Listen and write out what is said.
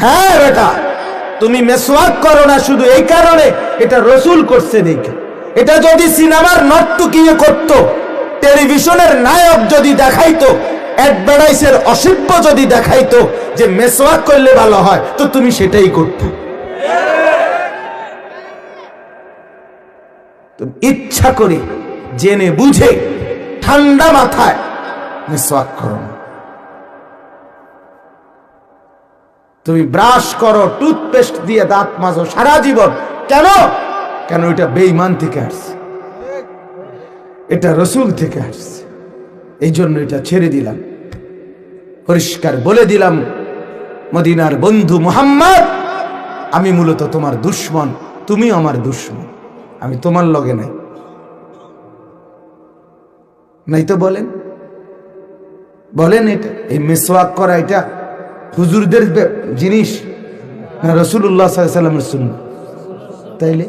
হ্যাঁ বেটা, তুমি মেসওয়াক করো না শুধু এই কারণে, এটা রসুল করছে দেখে। এটা যদি সিনেমার নর্তকীয় করত, টেলিভিশনের নায়ক যদি দেখাইতো, অ্যাডভার্টাইজের অসিব্য যদি দেখাইতো যে মেসওয়াক করলে ভালো হয়, তো তুমি সেটাই করতে। তুমি ইচ্ছা করে জেনে বুঝে ঠান্ডা মাথায় মেসওয়াক করো না। তুমি ব্রাশ করো, টুথপেস্ট দিয়ে দাঁত মাজো সারা জীবন, কেন? কেন এটা বেঈমান থেকে আসছে, এটা রসুল থেকে আসছে, এই জন্য এটা ছেড়ে দিলাম। পরিষ্কার বলে দিলাম, মদিনার বন্ধু মুহাম্মদ, আমি মূলত তোমার দুশমন, তুমি আমার দুশমন, আমি তোমার লগে নাই। নাই তো বলেন, বলেন এটা এই মিসওয়াক করা এটা হুজুরদের জিনিস না রাসূলুল্লাহ সাল্লাল্লাহু আলাইহি ওয়াসাল্লামের সুন্নাহ? তাইলে